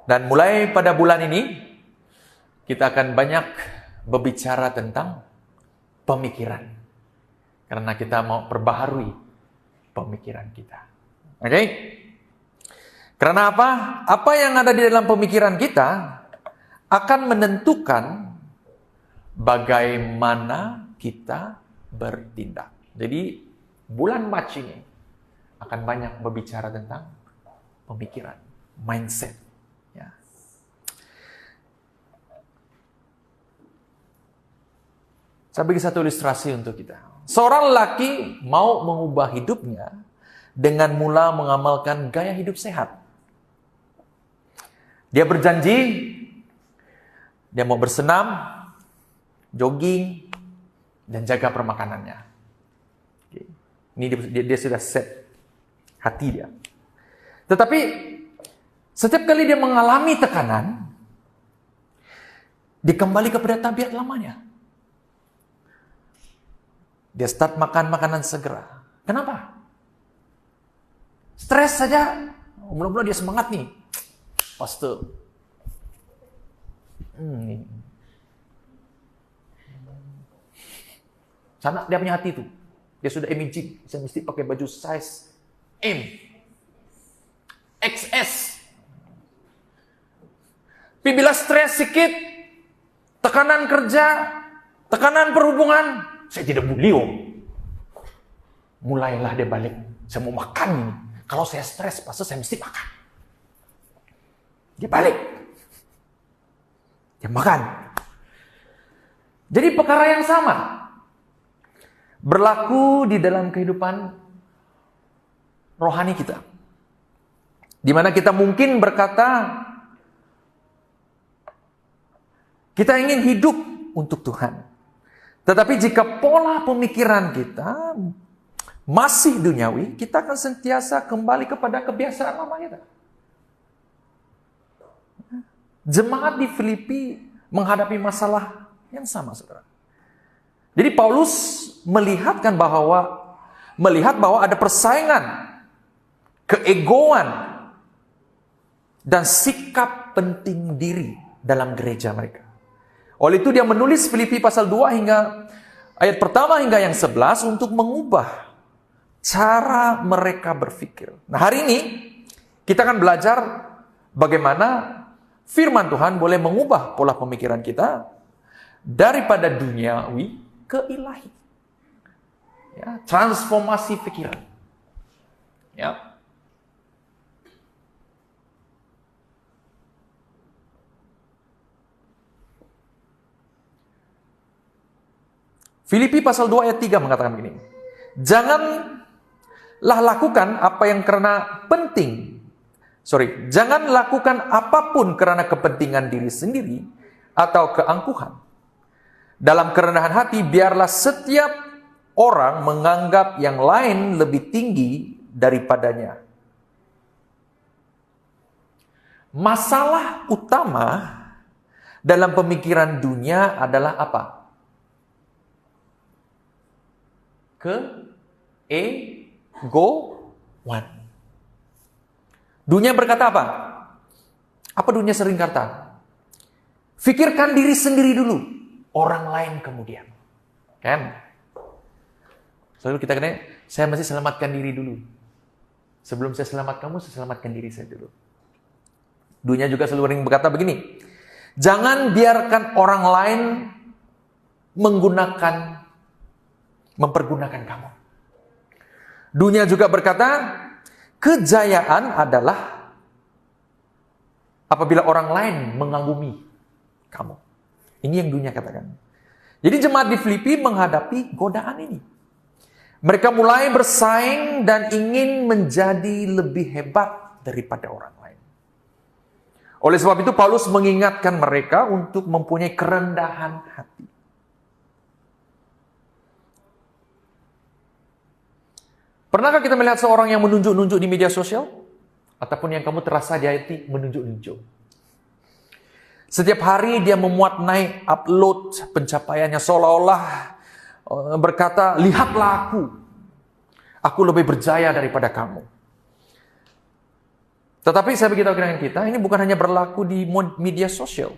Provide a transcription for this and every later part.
Dan mulai pada bulan ini, kita akan banyak berbicara tentang pemikiran. Karena kita mau perbaharui pemikiran kita. Oke? Karena apa? Apa yang ada di dalam pemikiran kita akan menentukan bagaimana kita bertindak. Jadi, bulan Mac ini akan banyak berbicara tentang pemikiran, mindset. Ya. Saya bagi satu ilustrasi untuk kita. Seorang lelaki mau mengubah hidupnya dengan mula mengamalkan gaya hidup sehat. Dia berjanji, dia mau bersenam, jogging, dan jaga permakanannya. Oke. Ini dia sudah set hati dia. Tetapi setiap kali dia mengalami tekanan, dia kembali kepada tabiat lamanya. Dia start makan makanan segera. Kenapa? Stres saja. Mula-mula dia semangat nih. Pastor. Sana dia punya hati tuh. Dia sudah imagine. Saya mesti pakai baju size M. XS. Tapi bila stres sedikit, tekanan kerja, tekanan perhubungan, saya tidak beli om. Mulailah dia balik. Saya mau makan ini. Kalau saya stres, pasti saya mesti makan. Dia balik. Dia makan. Jadi perkara yang sama berlaku di dalam kehidupan rohani kita. Di mana kita mungkin berkata, kita ingin hidup untuk Tuhan. Tetapi jika pola pemikiran kita masih duniawi, kita akan sentiasa kembali kepada kebiasaan lama kita. Jemaat di Filipi menghadapi masalah yang sama, saudara. Jadi Paulus melihat bahwa ada persaingan, keegoan, dan sikap penting diri dalam gereja mereka. Oleh itu dia menulis Filipi pasal 2 hingga ayat pertama hingga yang 11 untuk mengubah cara mereka berpikir. Nah, hari ini kita akan belajar bagaimana firman Tuhan boleh mengubah pola pemikiran kita daripada duniawi ke ilahi. Ya, transformasi pikiran. Ya. Filipi pasal 2 ayat 3 mengatakan begini. Janganlah lakukan apa yang jangan lakukan apapun karena kepentingan diri sendiri atau keangkuhan. Dalam kerendahan hati, biarlah setiap orang menganggap yang lain lebih tinggi daripadanya. Masalah utama dalam pemikiran dunia adalah apa? Keegoan. Dunia berkata apa? Apa dunia sering kata? Fikirkan diri sendiri dulu, orang lain kemudian. Kan? Selalu kita kena, saya mesti selamatkan diri dulu. Sebelum saya selamat kamu, saya selamatkan diri saya dulu. Dunia juga selalu sering berkata begini, jangan biarkan orang lain mempergunakan kamu. Dunia juga berkata, kejayaan adalah apabila orang lain mengagumi kamu. Ini yang dunia katakan. Jadi jemaat di Filipi menghadapi godaan ini. Mereka mulai bersaing dan ingin menjadi lebih hebat daripada orang lain. Oleh sebab itu Paulus mengingatkan mereka untuk mempunyai kerendahan hati. Pernahkah kita melihat seorang yang menunjuk-nunjuk di media sosial? Ataupun yang kamu terasa di hati menunjuk-nunjuk? Setiap hari dia memuat naik, upload pencapaiannya seolah-olah berkata, lihatlah aku lebih berjaya daripada kamu. Tetapi saya beritahu dengan kita, ini bukan hanya berlaku di media sosial.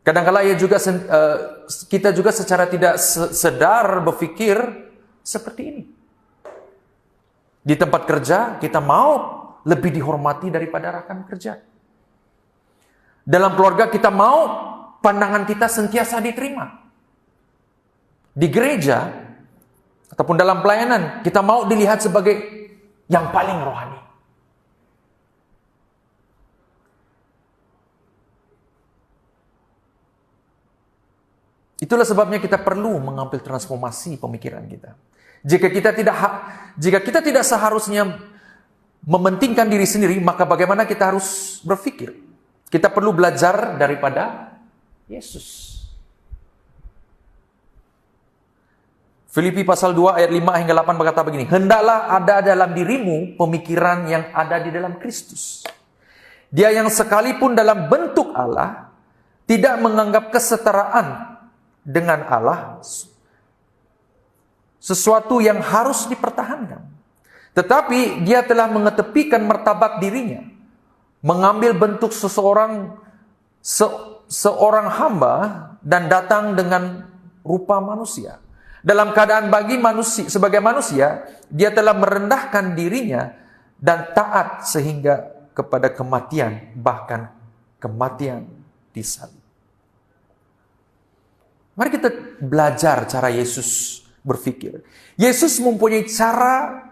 Kadang-kala kita juga secara tidak sadar berpikir seperti ini. Di tempat kerja, kita mau lebih dihormati daripada rekan kerja. Dalam keluarga, kita mau pandangan kita sentiasa diterima. Di gereja, ataupun dalam pelayanan, kita mau dilihat sebagai yang paling rohani. Itulah sebabnya kita perlu mengambil transformasi pemikiran kita. Jika kita tidak seharusnya mementingkan diri sendiri, maka bagaimana kita harus berpikir? Kita perlu belajar daripada Yesus. Filipi pasal 2 ayat 5 hingga 8 berkata begini, hendaklah ada dalam dirimu pemikiran yang ada di dalam Kristus. Dia yang sekalipun dalam bentuk Allah, tidak menganggap kesetaraan dengan Allah sesuatu yang harus dipertahankan. Tetapi dia telah mengetepikan martabat dirinya, mengambil bentuk seorang hamba dan datang dengan rupa manusia. Dalam keadaan sebagai manusia, dia telah merendahkan dirinya dan taat sehingga kepada kematian, bahkan kematian di salib. Mari kita belajar cara Yesus berpikir. Yesus mempunyai cara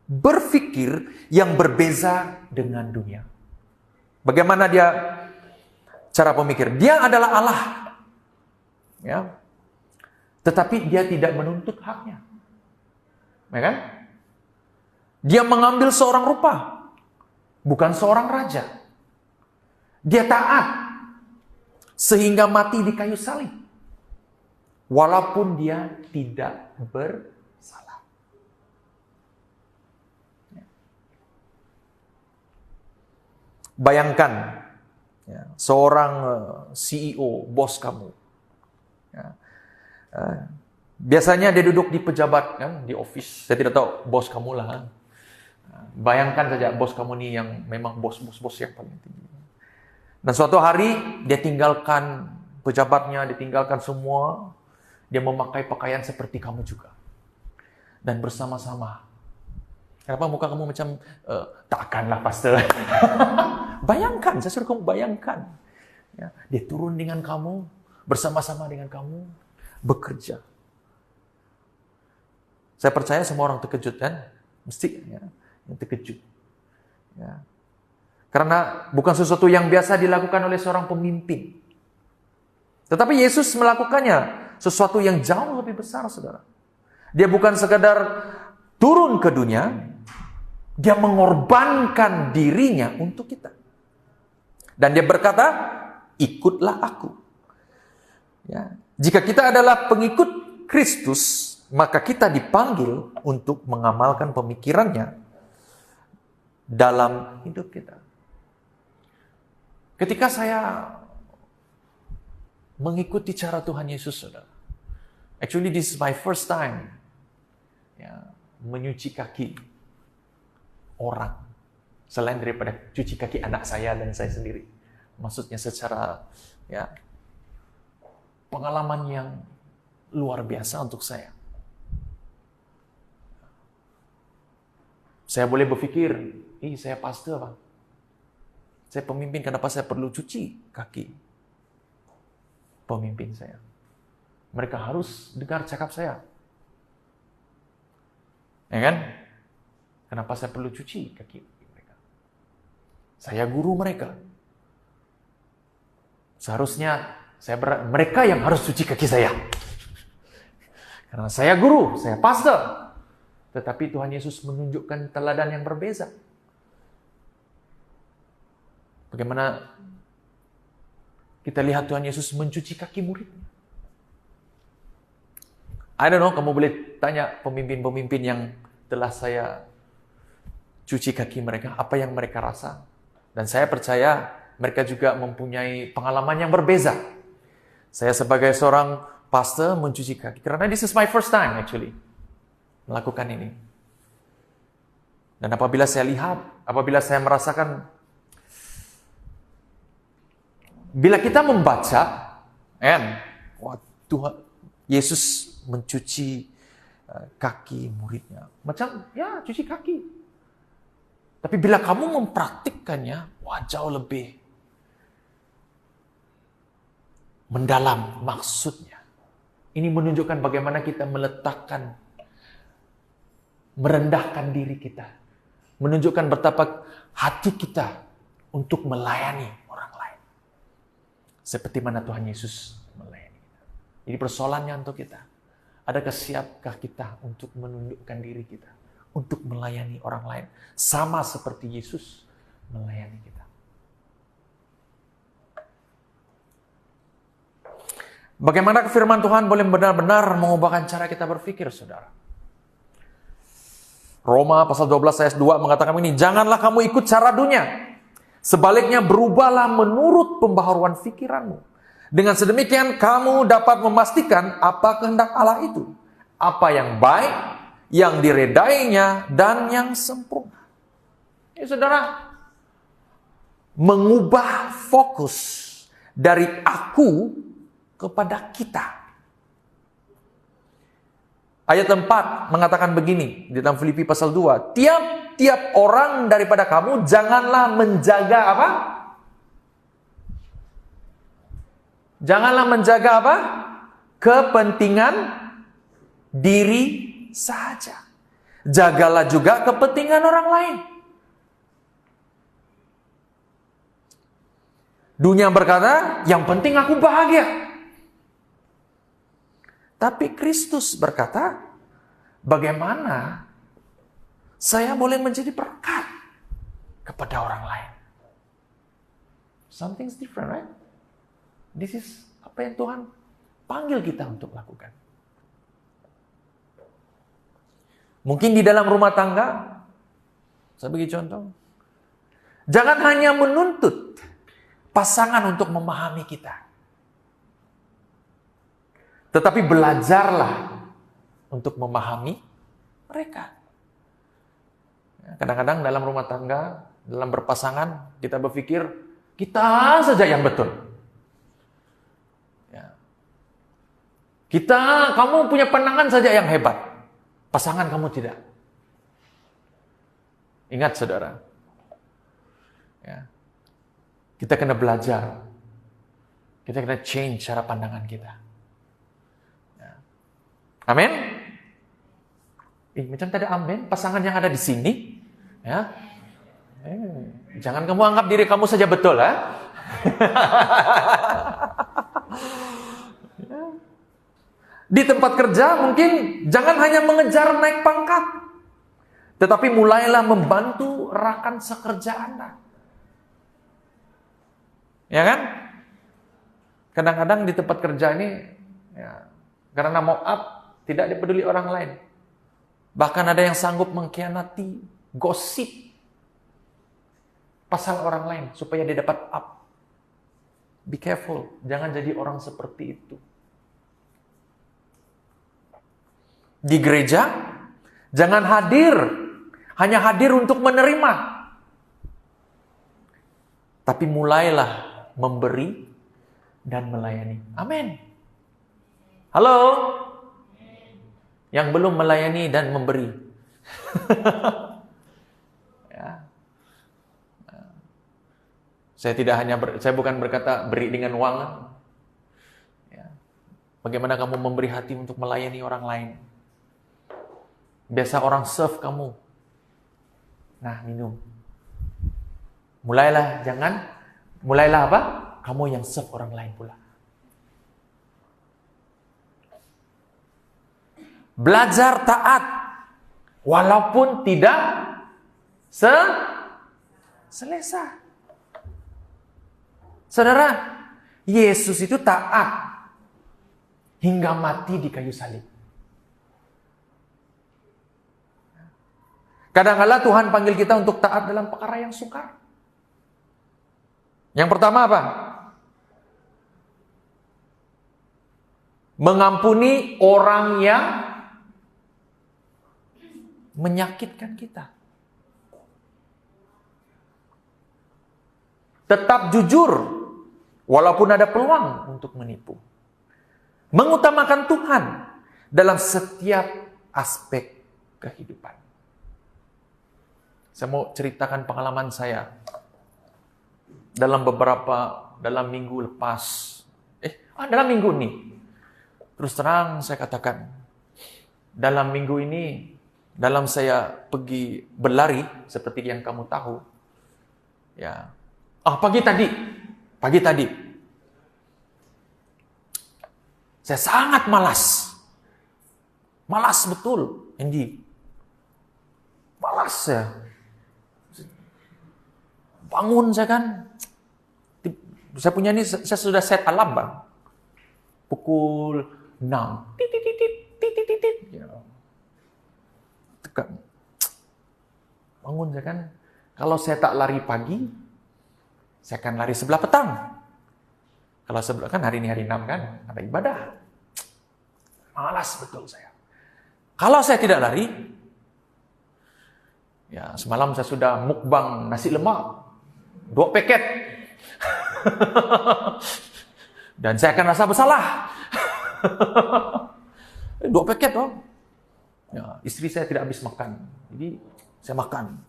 berpikir yang berbeza dengan dunia. Bagaimana dia cara pemikir? Dia adalah Allah. Ya. Tetapi dia tidak menuntut haknya. Ya kan? Dia mengambil seorang rupa, bukan seorang raja. Dia taat sehingga mati di kayu salib. Walaupun dia tidak bersalah. Bayangkan seorang CEO, bos kamu. Biasanya dia duduk di pejabat, kan, di office. Saya tidak tahu bos kamu lah. Bayangkan saja bos kamu nih yang memang bos yang paling tinggi. Dan suatu hari dia tinggalkan pejabatnya, ditinggalkan semua. Dia memakai pakaian seperti kamu juga. Dan bersama-sama. Kenapa muka kamu macam, takkanlah pastor. Bayangkan, saya suruh kamu bayangkan. Ya, dia turun dengan kamu, bersama-sama dengan kamu, bekerja. Saya percaya semua orang terkejut kan? Mesti ya, yang terkejut. Ya. Karena bukan sesuatu yang biasa dilakukan oleh seorang pemimpin. Tetapi Yesus melakukannya. Sesuatu yang jauh lebih besar, saudara. Dia bukan sekadar turun ke dunia, dia mengorbankan dirinya untuk kita. Dan dia berkata, ikutlah aku. Ya. Jika kita adalah pengikut Kristus, maka kita dipanggil untuk mengamalkan pemikirannya dalam hidup kita. Ketika saya mengikuti cara Tuhan Yesus, saudara. Actually, this is my first time menyuci kaki orang. Selain daripada cuci kaki anak saya dan saya sendiri. Maksudnya secara pengalaman yang luar biasa untuk saya. Saya boleh berpikir, saya pastor, Bang. Saya pemimpin, kenapa saya perlu cuci kaki pemimpin saya? Mereka harus dengar cakap saya. Ya kan? Kenapa saya perlu cuci kaki mereka? Saya guru mereka. Seharusnya mereka yang harus cuci kaki saya. Karena saya guru, saya pastor. Tetapi Tuhan Yesus menunjukkan teladan yang berbeza. Bagaimana kita lihat Tuhan Yesus mencuci kaki muridnya. I don't know, kamu boleh tanya pemimpin-pemimpin yang telah saya cuci kaki mereka, apa yang mereka rasa. Dan saya percaya mereka juga mempunyai pengalaman yang berbeza. Saya sebagai seorang pastor mencuci kaki, karena this is my first time actually melakukan ini. Dan apabila saya lihat, apabila saya merasakan, bila kita membaca, wah Tuhan, Yesus mencuci kaki muridnya. Macam, ya cuci kaki. Tapi bila kamu mempraktikkannya, wah jauh lebih mendalam maksudnya. Ini menunjukkan bagaimana kita meletakkan, merendahkan diri kita. Menunjukkan betapa hati kita untuk melayani orang lain. Seperti mana Tuhan Yesus melayani kita. Jadi persoalannya untuk kita. Adakah siapkah kita untuk menundukkan diri kita? Untuk melayani orang lain. Sama seperti Yesus melayani kita. Bagaimana firman Tuhan boleh benar-benar mengubahkan cara kita berpikir, saudara? Roma pasal 12 ayat 2 mengatakan ini, janganlah kamu ikut cara dunia. Sebaliknya berubahlah menurut pembaharuan pikiranmu. Dengan sedemikian kamu dapat memastikan apa kehendak Allah itu. Apa yang baik, yang diredainya, dan yang sempurna. Ya saudara, mengubah fokus dari aku kepada kita. Ayat 4 mengatakan begini di dalam Filipi pasal 2. Tiap-tiap orang daripada kamu janganlah menjaga apa? Janganlah menjaga apa? Kepentingan diri saja. Jagalah juga kepentingan orang lain. Dunia berkata, yang penting aku bahagia. Tapi Kristus berkata, bagaimana saya boleh menjadi berkat kepada orang lain? Something's different, right? This is apa yang Tuhan panggil kita untuk lakukan. Mungkin di dalam rumah tangga, saya bagi contoh. Jangan hanya menuntut pasangan untuk memahami kita. Tetapi belajarlah untuk memahami mereka. Kadang-kadang dalam rumah tangga, dalam berpasangan, kita berpikir, kita saja yang betul. Ya. Kamu punya pandangan saja yang hebat. Pasangan kamu tidak. Ingat saudara. Ya. Kita kena belajar. Kita kena change cara pandangan kita. Amin. Macam tak ada amin. Pasangan yang ada di sini, ya. Jangan kamu anggap diri kamu saja betul, ya. Di tempat kerja mungkin jangan hanya mengejar naik pangkat, tetapi mulailah membantu rekan sekerja Anda. Ya kan? Kadang-kadang di tempat kerja ini, ya, karena mau up, tidak dipeduli orang lain. Bahkan ada yang sanggup mengkhianati, gosip pasal orang lain supaya dia dapat up. Be careful, jangan jadi orang seperti itu. Di gereja, jangan hanya hadir untuk menerima. Tapi mulailah memberi dan melayani. Amin. Halo? Yang belum melayani dan memberi. Ya. Saya bukan berkata beri dengan uang. Ya. Bagaimana kamu memberi hati untuk melayani orang lain? Biasa orang serve kamu. Nah, minum. Mulailah apa? Kamu yang serve orang lain pula. Belajar taat walaupun tidak selesa. Saudara, Yesus itu taat hingga mati di kayu salib. Kadang-kala Tuhan panggil kita untuk taat dalam perkara yang sukar. Yang pertama apa? Mengampuni orang yang menyakitkan kita. Tetap jujur, walaupun ada peluang untuk menipu. Mengutamakan Tuhan dalam setiap aspek kehidupan. Saya mau ceritakan pengalaman saya dalam minggu lepas. Dalam minggu ini. Terus terang saya katakan, dalam minggu ini, dalam saya pergi berlari, seperti yang kamu tahu, ya. Pagi tadi, saya sangat malas. Malas betul, Andy. Malas ya. Bangun saya kan. Saya punya ini, saya sudah set alarm, Bang. Pukul 6. Titit. Ya. Tekan. Bangun saya kan. Kalau saya tak lari pagi, saya akan lari sebelah petang. Kalau sebelah kan hari ini hari 6 kan, ada ibadah. Malas betul saya. Kalau saya tidak lari, ya semalam saya sudah mukbang nasi lemak 2 paket. Dan saya akan rasa bersalah. 2 paket dong. Ya, istri saya tidak habis makan. Jadi saya makan.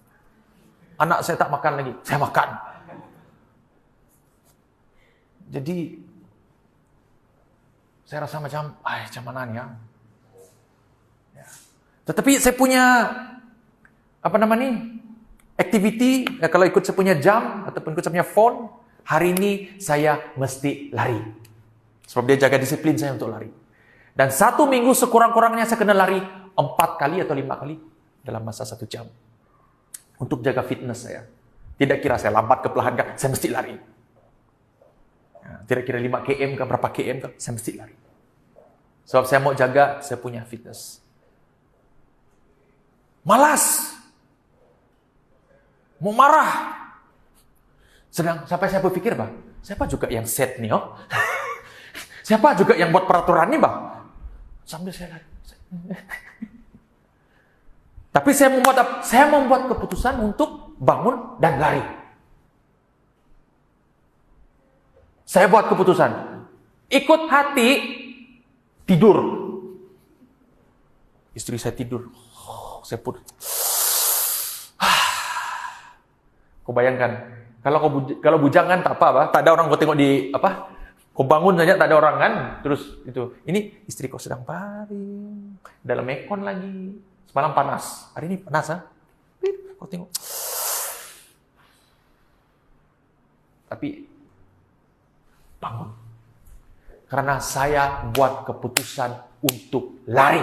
Anak saya tak makan lagi, saya makan. Jadi saya rasa macam mana ya. Tetapi saya punya activity, kalau ikut saya punya jam ataupun ikut saya punya phone, hari ini saya mesti lari. Sebab dia jaga disiplin saya untuk lari. Dan 1 minggu sekurang-kurangnya saya kena lari 4 kali atau 5 kali dalam masa 1 jam. Untuk jaga fitness saya. Tidak kira saya lambat ke perlahan kan, saya mesti lari. Tidak kira 5 km ke berapa km ke, saya mesti lari. Sebab saya mau jaga saya punya fitness. Malas. Mau marah. Sedang sampai saya berpikir, Bang, siapa juga yang set nih, Siapa juga yang buat peraturan nih, Bang? Sambil saya lari. Tapi saya membuat keputusan untuk bangun dan lari. Saya buat keputusan. Ikut hati, tidur. Istri saya tidur. Saya pun. Kau bayangkan, kalau bujangan tak apa, tak ada orang kau tengok di apa? Kau bangun saja tak ada orang kan? Terus itu. Ini istri kau sedang baring dalam aircon lagi. Semalam panas. Hari ini panas, Kau tengok. Tapi bangun. Karena saya buat keputusan untuk lari.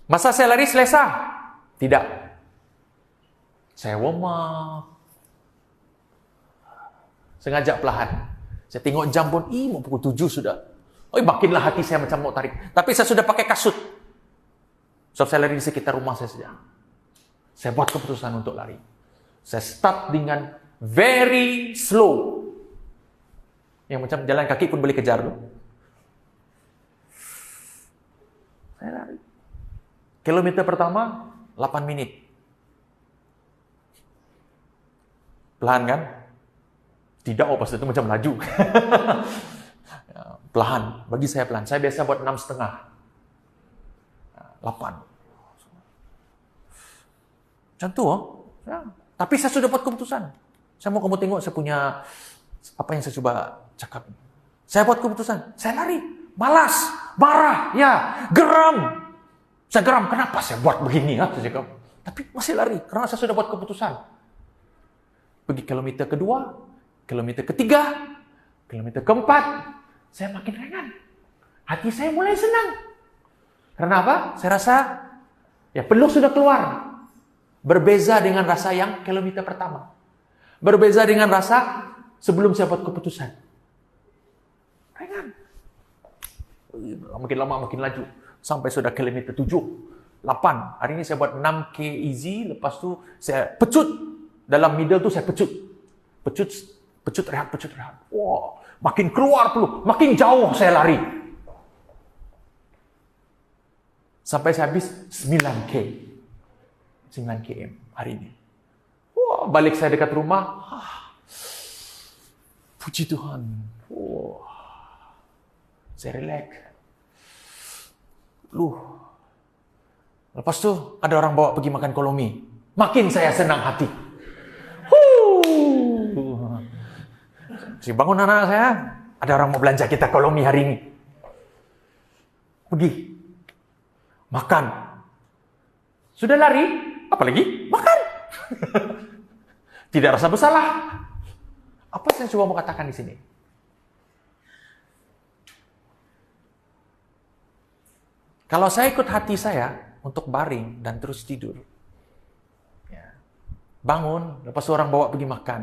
Masa saya lari selesa? Tidak. Saya warm up. Sengaja perlahan. Saya tengok jam pun, mau pukul 7 sudah. Makinlah hati saya macam mau tarik. Tapi saya sudah pakai kasut. Sebab saya lari di sekitar rumah saya saja. Saya buat keputusan untuk lari. Saya start dengan very slow. Yang macam jalan kaki pun boleh kejar tuh. Saya lari. Kilometer pertama, 8 menit. Pelan kan? Tidak, pas itu macam laju. Pelan, bagi saya pelan. Saya biasa buat 6,5. 8. Macam tu, ya. Tapi saya sudah buat keputusan. Saya mau kamu tengok saya punya apa yang saya coba cakap. Saya buat keputusan. Saya lari. Malas. Marah. Ya. Geram. Saya geram. Kenapa saya buat begini? Saya cakap. Tapi masih lari. Karena saya sudah buat keputusan. Pergi kilometer kedua. Kilometer ketiga. Kilometer keempat. Saya makin ringan. Hati saya mulai senang. Karena apa? Saya rasa peluk sudah keluar. Berbeza dengan rasa yang kilometer pertama. Berbeza dengan rasa sebelum saya buat keputusan. Ringan. Makin lama makin laju. Sampai sudah kilometer 7, 8. Hari ini saya buat 6K easy. Lepas tu saya pecut. Dalam middle tu saya pecut. Pecut rehat. Wah, makin keluar peluk. Makin jauh saya lari. Sampai saya habis 9 km hari ini. balik saya dekat rumah, puji Tuhan. Saya relax. Lepas tuh ada orang bawa pergi makan kolomi. Makin saya senang hati. Si bangun anak saya, ada orang mau belanja kita kolomi hari ini. Pergi. Makan. Sudah lari, apalagi makan. Tidak rasa bersalah. Apa yang saya coba mau katakan di sini? Kalau saya ikut hati saya untuk baring dan terus tidur, bangun, lepas orang bawa pergi makan,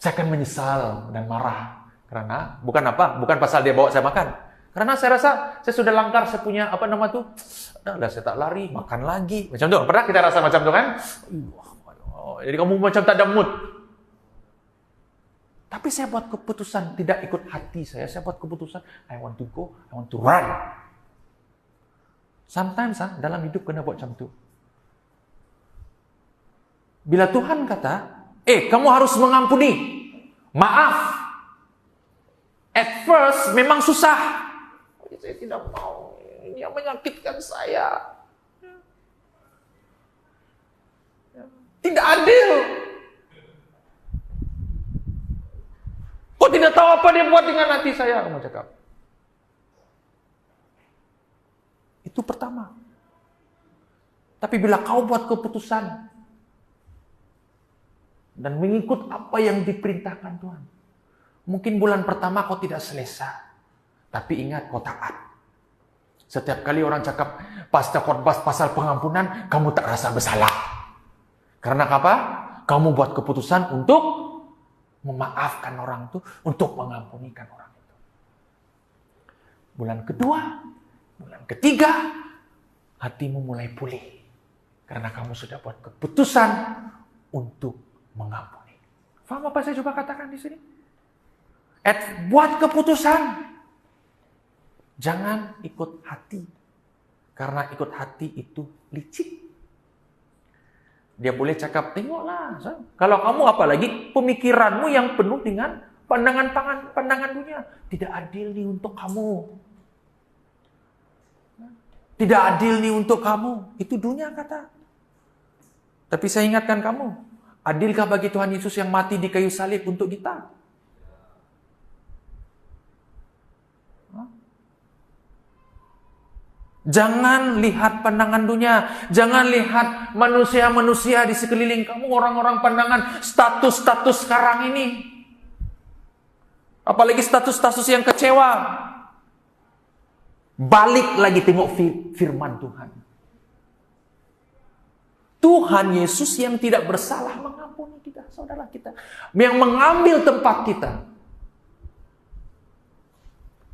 saya akan menyesal dan marah. Karena, bukan pasal dia bawa saya makan. Karena saya rasa, saya sudah langgar, saya punya, udah saya tak lari, makan lagi. Macam tu, pernah kita rasa macam tu kan? Jadi kamu macam tak ada mood. Tapi saya buat keputusan, tidak ikut hati saya buat keputusan, I want to go, I want to run. Sometimes dalam hidup kena buat macam tu. Bila Tuhan kata, kamu harus mengampuni, maaf. At first memang susah. Saya tidak mau, ini yang menyakitkan saya. Tidak adil. Kau tidak tahu apa dia buat dengan hati saya, kamu cakap. Itu pertama. Tapi bila kau buat keputusan dan mengikut apa yang diperintahkan Tuhan, mungkin bulan pertama kau tidak selesa, tapi ingat kau taat. Setiap kali orang cakap pasca khotbah pasal pengampunan, kamu tak rasa bersalah. Karena apa? Kamu buat keputusan untuk memaafkan orang itu, untuk mengampunikan orang itu. Bulan kedua, bulan ketiga, hatimu mulai pulih. Karena kamu sudah buat keputusan untuk mengampuni. Faham apa saya coba katakan di sini? Buat keputusan. Jangan ikut hati. Karena ikut hati itu licik. Dia boleh cakap, tengoklah. Kalau kamu apalagi pemikiranmu yang penuh dengan pandangan dunia. Tidak adil nih untuk kamu. Tidak adil nih untuk kamu. Itu dunia kata. Tapi saya ingatkan kamu. Adilkah bagi Tuhan Yesus yang mati di kayu salib untuk kita? Jangan lihat pandangan dunia. Jangan lihat manusia-manusia di sekeliling kamu. Orang-orang pandangan status-status sekarang ini. Apalagi status-status yang kecewa. Balik lagi tengok firman Tuhan. Tuhan Yesus yang tidak bersalah mengampuni kita, saudara kita. Yang mengambil tempat kita.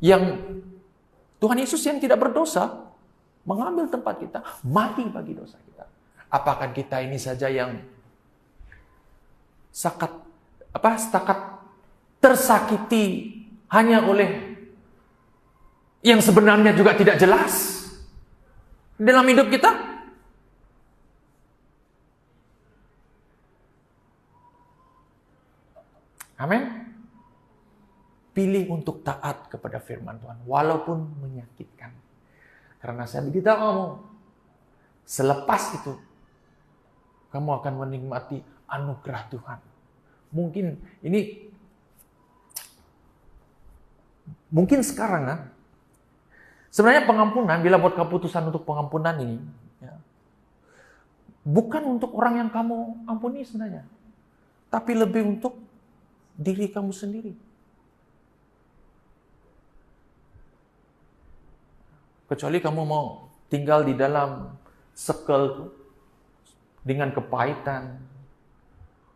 Yang Tuhan Yesus yang tidak berdosa mengambil tempat kita, mati bagi dosa kita. Apakah kita ini saja yang setakat tersakiti hanya oleh yang sebenarnya juga tidak jelas dalam hidup kita? Amin. Pilih untuk taat kepada firman Tuhan walaupun menyakitkan. Karena saya beritahu kamu, selepas itu, kamu akan menikmati anugerah Tuhan. Mungkin sekarang kan, sebenarnya pengampunan, bila buat keputusan untuk pengampunan ini, bukan untuk orang yang kamu ampuni sebenarnya, tapi lebih untuk diri kamu sendiri. Kecuali kamu mau tinggal di dalam circle dengan kepahitan,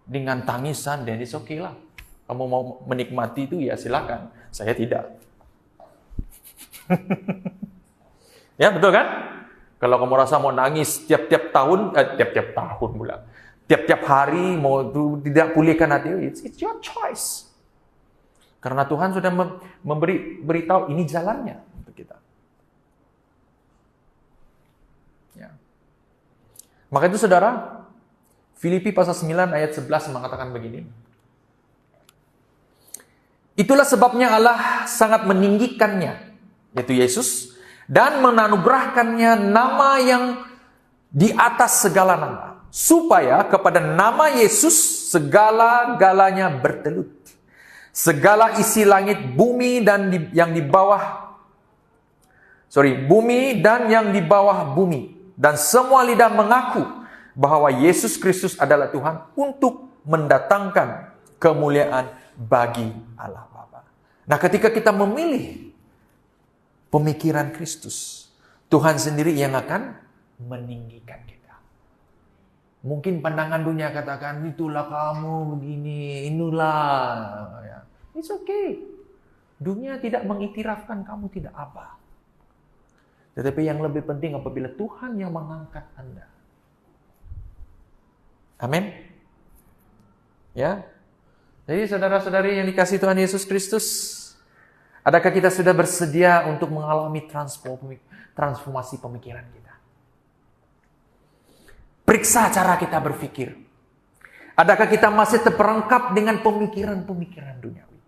dengan tangisan, dan it's okay lah. Kamu mau menikmati itu ya silakan. Saya tidak. Ya betul kan? Kalau kamu rasa mau nangis tiap-tiap tahun pula. Tiap-tiap hari mau tidak pulihkan hati, it's your choice. Karena Tuhan sudah beritahu ini jalannya untuk kita. Maka itu saudara, Filipi pasal 9 ayat 11 mengatakan begini. Itulah sebabnya Allah sangat meninggikannya, yaitu Yesus, dan menganugerahkannya nama yang di atas segala nama, supaya kepada nama Yesus segala-galanya bertelut. Segala isi langit, bumi dan yang di bawah bumi dan yang di bawah bumi, dan semua lidah mengaku bahwa Yesus Kristus adalah Tuhan, untuk mendatangkan kemuliaan bagi Allah Bapa. Nah, ketika kita memilih pemikiran Kristus, Tuhan sendiri yang akan meninggikan kita. Mungkin pandangan dunia katakan, itulah kamu begini, inilah. It's okay. Dunia tidak mengiktirafkan kamu tidak apa. Tetapi yang lebih penting apabila Tuhan yang mengangkat Anda. Amin. Ya. Jadi saudara-saudari yang dikasihi Tuhan Yesus Kristus, adakah kita sudah bersedia untuk mengalami transformasi pemikiran kita? Periksa cara kita berpikir. Adakah kita masih terperangkap dengan pemikiran-pemikiran duniawi?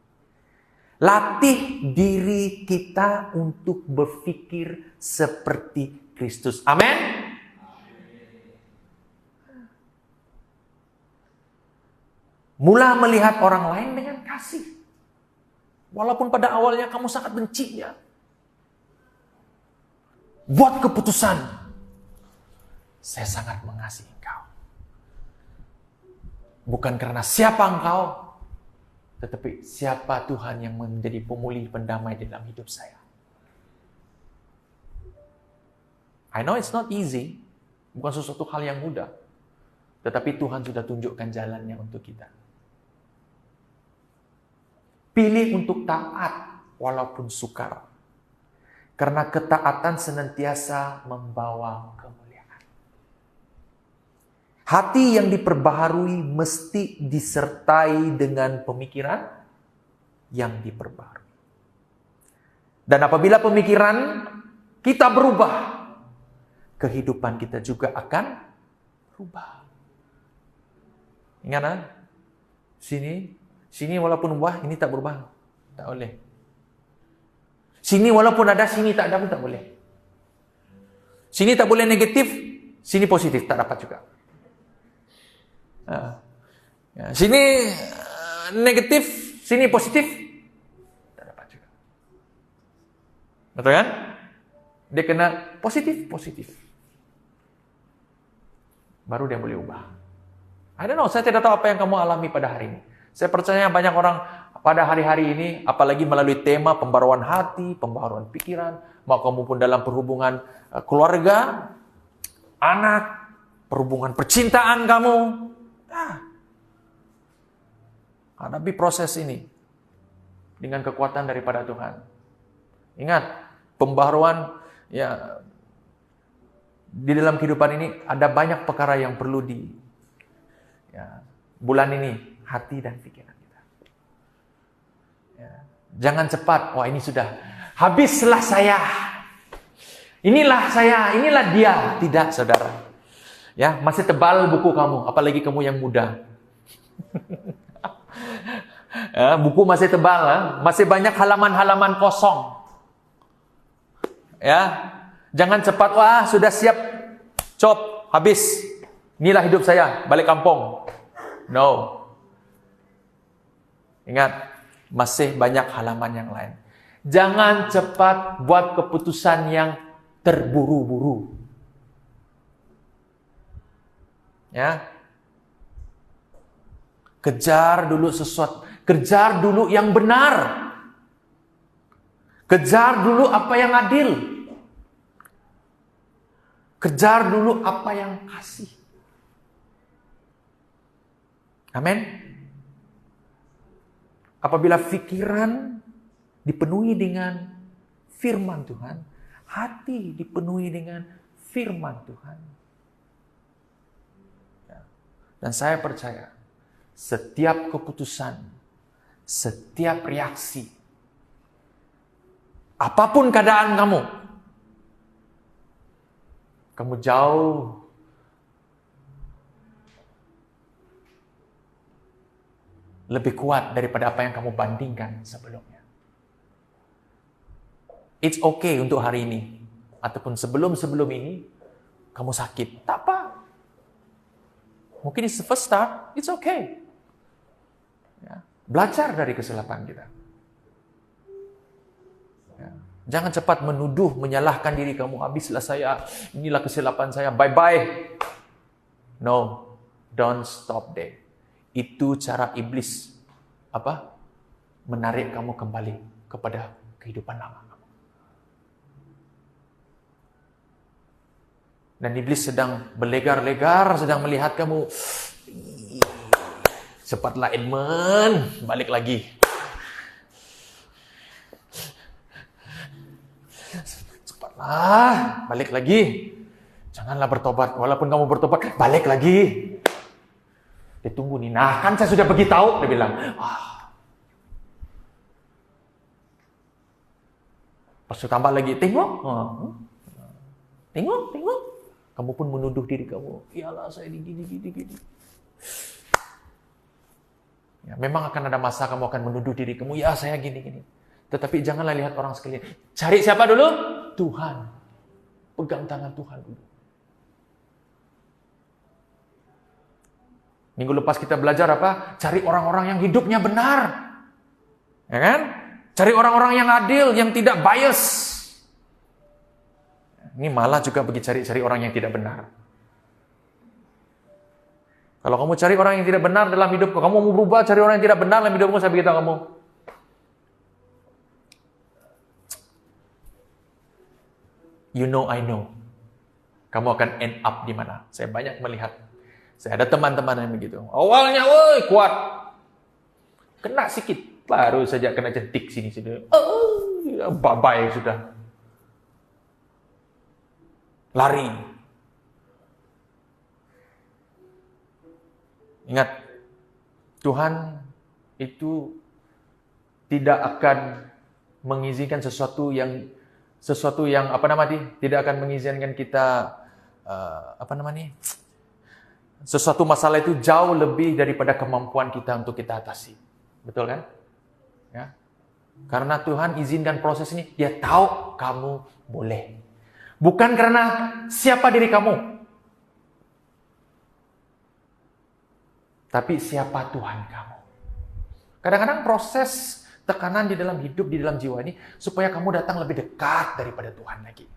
Latih diri kita untuk berpikir seperti Kristus. Amin. Mula melihat orang lain dengan kasih. Walaupun pada awalnya kamu sangat bencinya. Buat keputusan. Saya sangat mengasihi engkau. Bukan karena siapa engkau, tetapi siapa Tuhan yang menjadi pemulih pendamai dalam hidup saya. I know it's not easy. Bukan sesuatu hal yang mudah. Tetapi Tuhan sudah tunjukkan jalannya untuk kita. Pilih untuk taat walaupun sukar. Karena ketaatan senantiasa membawa kemuliaan. Hati yang diperbaharui mesti disertai dengan pemikiran yang diperbaharui. Dan apabila pemikiran kita berubah, kehidupan kita juga akan berubah. Ingat, sini walaupun ubah, ini tak berubah. Tak boleh. Sini walaupun ada, sini tak ada pun tak boleh. Sini tak boleh negatif, sini positif, tak dapat juga. Sini negatif, sini positif, tak dapat juga. Betul kan? Dia kena positif. Baru dia boleh ubah. I don't know, saya tidak tahu apa yang kamu alami pada hari ini. Saya percaya banyak orang pada hari-hari ini, apalagi melalui tema pembaruan hati, pembaruan pikiran, mau kamu pun dalam perhubungan keluarga, anak, perhubungan percintaan kamu, hadapi proses ini dengan kekuatan daripada Tuhan. Ingat, pembaruan ya di dalam kehidupan ini ada banyak perkara yang perlu bulan ini hati dan pikiran kita. Ya. Jangan cepat, wah ini sudah habislah saya. Inilah saya, inilah dia. Tidak, saudara. Ya, masih tebal buku kamu, apalagi kamu yang muda. Ya, buku masih tebal, ya. Masih banyak halaman-halaman kosong. Ya, jangan cepat, wah sudah siap, cop, habis. Inilah hidup saya, balik kampung. No. Ingat, masih banyak halaman yang lain. Jangan cepat buat keputusan yang terburu-buru. Ya. Kejar dulu sesuatu, kejar dulu yang benar. Kejar dulu apa yang adil. Kejar dulu apa yang kasih. Amin. Apabila pikiran dipenuhi dengan firman Tuhan, hati dipenuhi dengan firman Tuhan. Dan saya percaya, setiap keputusan, setiap reaksi, apapun keadaan kamu jauh lebih kuat daripada apa yang kamu bandingkan sebelumnya. It's okay untuk hari ini, ataupun sebelum ini, kamu sakit. Tak apa. Mungkin it's the first start, it's okay. Ya. Belajar dari kesilapan kita. Ya. Jangan cepat menuduh, menyalahkan diri kamu. Habislah saya, inilah kesilapan saya, bye-bye. No, don't stop there. Itu cara iblis menarik kamu kembali kepada kehidupan lama kamu. Dan iblis sedang berlegar-legar, sedang melihat kamu. Cepatlah Edmund, balik lagi. Cepatlah, balik lagi. Janganlah bertobat, walaupun kamu bertobat, balik lagi. Dia tunggu nih, nah kan saya sudah beritahu, dia bilang. Pas tambah lagi, tengok. Tengok. Kamu pun menuduh diri kamu. Iyalah saya gini. Ya, memang akan ada masa kamu akan menuduh diri kamu. Ya saya gini. Tetapi janganlah lihat orang sekalian. Cari siapa dulu? Tuhan. Pegang tangan Tuhan dulu. Minggu lepas kita belajar apa? Cari orang-orang yang hidupnya benar. Ya kan? Cari orang-orang yang adil, yang tidak bias. Ini malah juga pergi cari orang yang tidak benar. Kalau kamu cari orang yang tidak benar dalam hidupmu, kamu mau berubah, cari orang yang tidak benar dalam hidupmu, saya beritahu kamu. You know, I know. Kamu akan end up di mana? Saya banyak melihat. Saya ada teman-teman yang begitu. Awalnya, kuat. Kena sikit. Baru saja kena jentik sini. Bye-bye sudah. Lari. Ingat, Tuhan itu tidak akan mengizinkan sesuatu yang tidak akan mengizinkan kita sesuatu masalah itu jauh lebih daripada kemampuan kita untuk kita atasi. Betul kan? Ya. Karena Tuhan izinkan proses ini, Dia tahu kamu boleh. Bukan karena siapa diri kamu, tapi siapa Tuhan kamu. Kadang-kadang proses tekanan di dalam hidup, di dalam jiwa ini, supaya kamu datang lebih dekat daripada Tuhan lagi.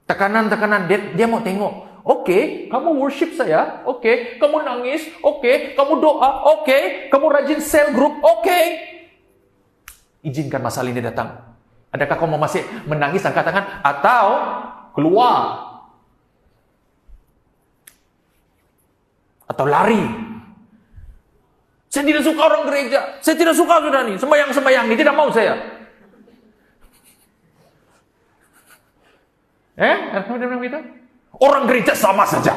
Tekanan-tekanan, dia mau tengok. Oke, kamu worship saya. Oke, kamu nangis. Oke, kamu doa. Oke, kamu rajin cell group. Oke. Izinkan masalah ini datang. Adakah kamu masih menangis, angkat tangan, atau keluar? Atau lari? Saya tidak suka orang gereja. Saya tidak suka sudah nih. Sembayang-sembayang ini tidak mau saya. Kamu bilang gitu? Orang gereja sama saja.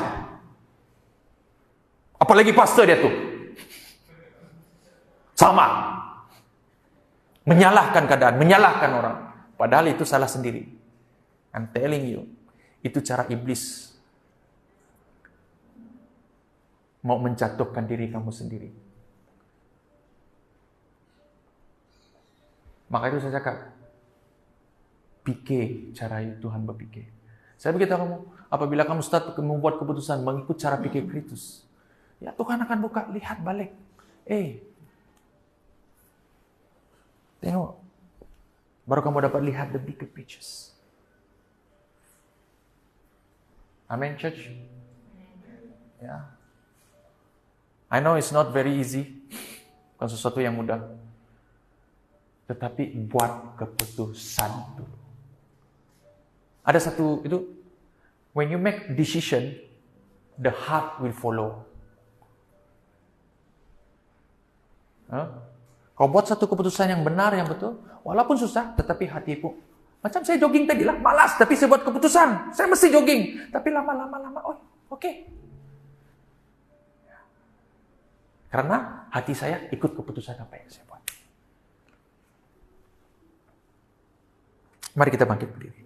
Apalagi pastor dia tuh. Sama. Menyalahkan keadaan, menyalahkan orang. Padahal itu salah sendiri. I'm telling you. Itu cara iblis. Mau menjatuhkan diri kamu sendiri. Maka itu saya cakap. Pikir cara Tuhan berpikir. Saya beritahu kamu, apabila kamu start membuat keputusan mengikut cara pikir Kristus, ya Tuhan akan buka, lihat balik. Tengok. Baru kamu dapat lihat the bigger pictures. Amen, church? Ya. I know it's not very easy. Bukan sesuatu yang mudah. Tetapi buat keputusan dulu. Ada satu, itu, when you make decision, the heart will follow. Kau buat satu keputusan yang benar, yang betul, walaupun susah, tetapi hatiku. Macam saya jogging tadi lah, malas, tapi saya buat keputusan. Saya mesti jogging. Tapi lama-lama, oke. Karena hati saya ikut keputusan apa yang saya buat. Mari kita bangkit berdiri.